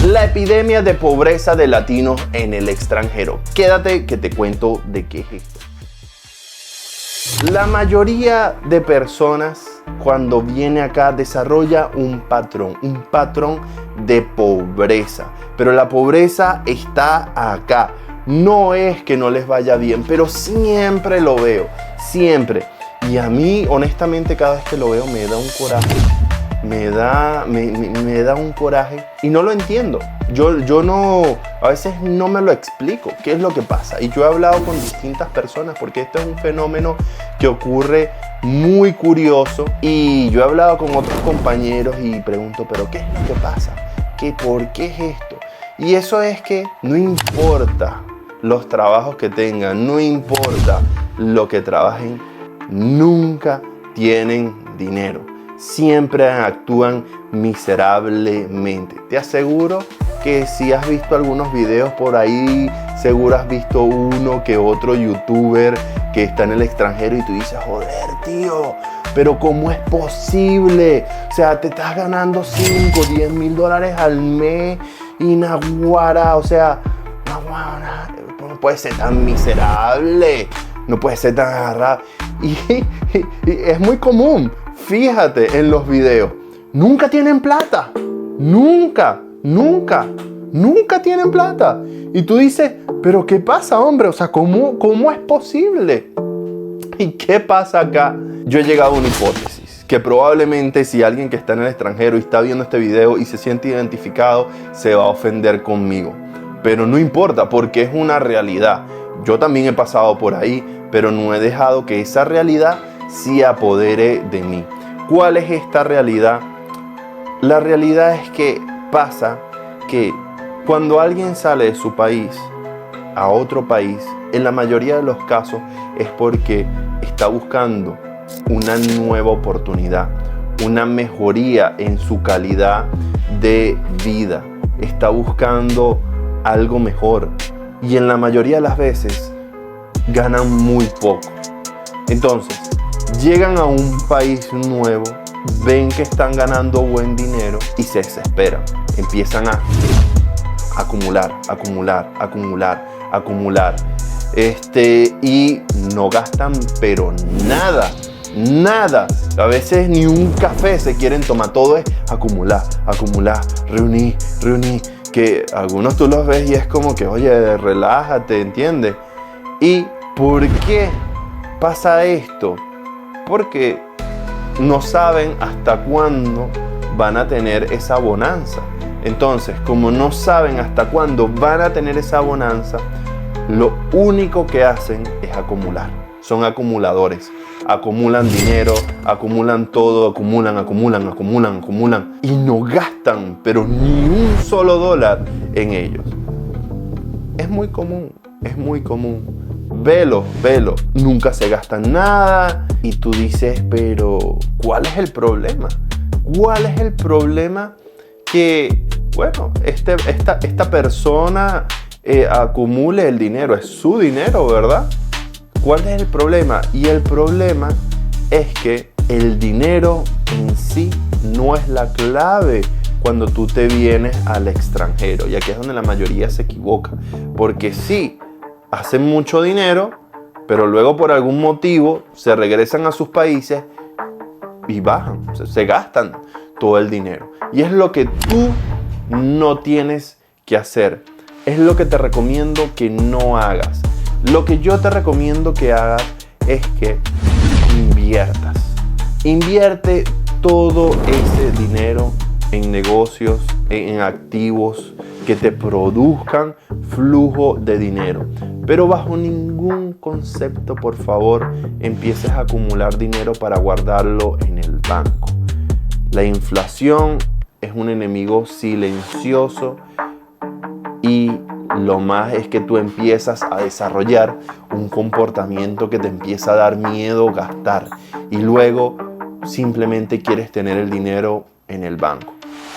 La epidemia de pobreza de latinos en el extranjero. Quédate que te cuento de qué es esto. La mayoría de personas cuando viene acá desarrolla un patrón de pobreza. Pero la pobreza está acá. No es que no les vaya bien, pero siempre lo veo, siempre. Y a mí, honestamente, cada vez que lo veo me da un coraje. Me da un coraje y no lo entiendo. Yo no, a veces no me lo explico qué es lo que pasa. Y yo he hablado con distintas personas porque esto es un fenómeno que ocurre muy curioso. Y yo he hablado con otros compañeros y pregunto, ¿pero qué es lo que pasa? ¿Por qué es esto? Y eso es que no importa los trabajos que tengan, no importa lo que trabajen, nunca tienen dinero. Siempre actúan miserablemente. Te aseguro que si has visto algunos videos por ahí, seguro has visto uno que otro youtuber que está en el extranjero y tú dices, joder, tío, pero ¿cómo es posible? O sea, te estás ganando 5, 10 mil dólares al mes y naguara, o sea, no puede ser tan miserable, no puede ser tan agarrado. Y es muy común. Fíjate en los videos, nunca tienen plata, nunca tienen plata. Y tú dices, pero ¿qué pasa, hombre? O sea, ¿cómo es posible? ¿Y qué pasa acá? Yo he llegado a una hipótesis, que probablemente si alguien que está en el extranjero y está viendo este video y se siente identificado, se va a ofender conmigo. Pero no importa, porque es una realidad. Yo también he pasado por ahí, pero no he dejado que esa realidad se apodere de mí. ¿Cuál es esta realidad? La realidad es que pasa que cuando alguien sale de su país a otro país, en la mayoría de los casos es porque está buscando una nueva oportunidad, una mejoría en su calidad de vida. Está buscando algo mejor y en la mayoría de las veces ganan muy poco. Entonces, llegan a un país nuevo, ven que están ganando buen dinero y se desesperan. Empiezan a acumular y no gastan pero nada. A veces ni un café se quieren tomar, todo es acumular, reunir, que algunos tú los ves y es como que, oye, relájate, ¿entiendes? ¿Y por qué pasa esto? Porque no saben hasta cuándo van a tener esa bonanza. Entonces, como no saben hasta cuándo van a tener esa bonanza, lo único que hacen es acumular. Son acumuladores. Acumulan dinero, acumulan todo, acumulan y no gastan, pero ni un solo dólar en ellos. Es muy común. Velo, nunca se gastan nada y tú dices, pero ¿cuál es el problema? ¿Cuál es el problema que, bueno, esta persona acumule el dinero? Es su dinero, ¿verdad? ¿Cuál es el problema? Y el problema es que el dinero en sí no es la clave cuando tú te vienes al extranjero. Y aquí es donde la mayoría se equivoca. Porque sí, hacen mucho dinero, pero luego por algún motivo se regresan a sus países y bajan, se gastan todo el dinero. Y es lo que tú no tienes que hacer. Es lo que te recomiendo que no hagas. Lo que yo te recomiendo que hagas es que inviertas. Invierte todo ese dinero en negocios, en activos que te produzcan flujo de dinero. Pero bajo ningún concepto, por favor, empieces a acumular dinero para guardarlo en el banco. La inflación es un enemigo silencioso y lo más es que tú empiezas a desarrollar un comportamiento que te empieza a dar miedo gastar y luego simplemente quieres tener el dinero en el banco.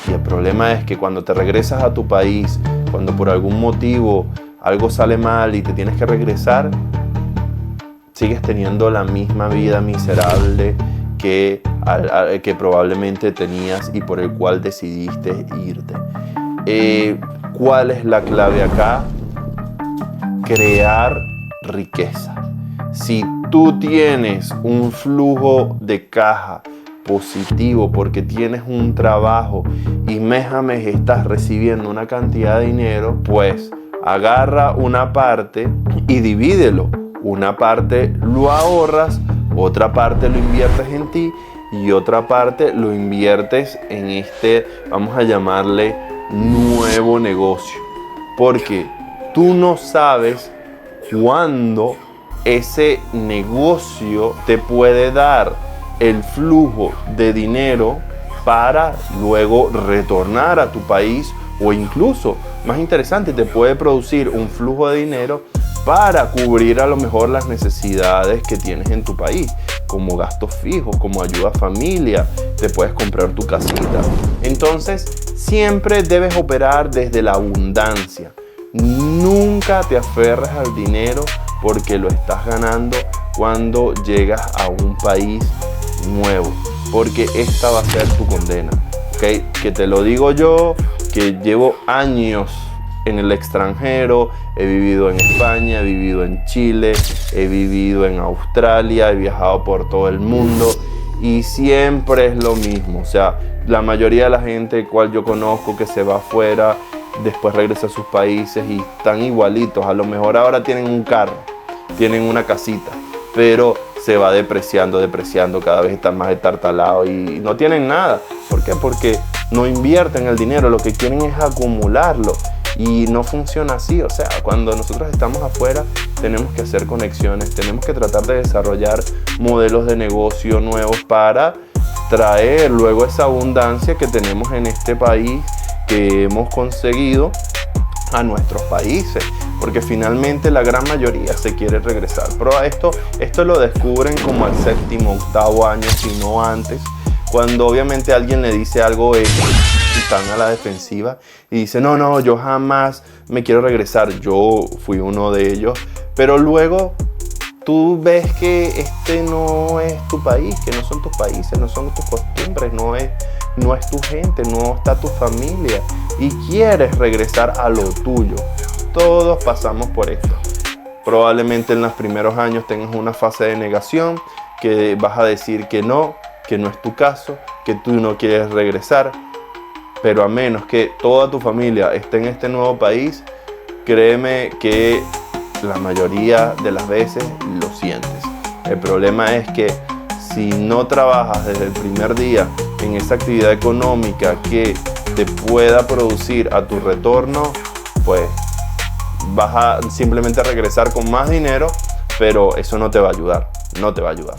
Y el problema es que cuando te regresas a tu país, cuando por algún motivo algo sale mal y te tienes que regresar, sigues teniendo la misma vida miserable que probablemente tenías y por el cual decidiste irte. ¿Cuál es la clave acá? Crear riqueza. Si tú tienes un flujo de caja positivo porque tienes un trabajo y mes a mes estás recibiendo una cantidad de dinero, pues agarra una parte y divídelo. Una parte lo ahorras, otra parte lo inviertes en ti y otra parte lo inviertes en este, vamos a llamarle, nuevo negocio. Porque tú no sabes cuándo ese negocio te puede dar el flujo de dinero para luego retornar a tu país, o incluso, más interesante, te puede producir un flujo de dinero para cubrir a lo mejor las necesidades que tienes en tu país, como gastos fijos, como ayuda a familia, te puedes comprar tu casita. Entonces, siempre debes operar desde la abundancia. Nunca te aferres al dinero porque lo estás ganando cuando llegas a un país nuevo, porque esta va a ser tu condena, ¿okay? Que te lo digo yo, que llevo años en el extranjero, he vivido en España, he vivido en Chile, he vivido en Australia, he viajado por todo el mundo y siempre es lo mismo. O sea, la mayoría de la gente cual yo conozco que se va afuera, después regresa a sus países y están igualitos. A lo mejor ahora tienen un carro, tienen una casita, pero se va depreciando, cada vez están más estartalados y no tienen nada. ¿Por qué? Porque no invierten el dinero, lo que quieren es acumularlo y no funciona así. O sea, cuando nosotros estamos afuera tenemos que hacer conexiones, tenemos que tratar de desarrollar modelos de negocio nuevos para traer luego esa abundancia que tenemos en este país, que hemos conseguido a nuestros países, porque finalmente la gran mayoría se quiere regresar. Pero esto lo descubren como al 7º, 8º año, si no antes, cuando obviamente alguien le dice algo y están a la defensiva y dice no, yo jamás me quiero regresar. Yo fui uno de ellos, pero luego tú ves que este no es tu país, que no son tus países, no son tus costumbres, no es tu gente, no está tu familia y quieres regresar a lo tuyo. Todos pasamos por esto. Probablemente en los primeros años tengas una fase de negación, que vas a decir que no es tu caso, que tú no quieres regresar, pero a menos que toda tu familia esté en este nuevo país, créeme que la mayoría de las veces lo sientes. El problema es que si no trabajas desde el primer día en esa actividad económica que te pueda producir a tu retorno, pues vas a simplemente regresar con más dinero, pero eso no te va a ayudar, no te va a ayudar.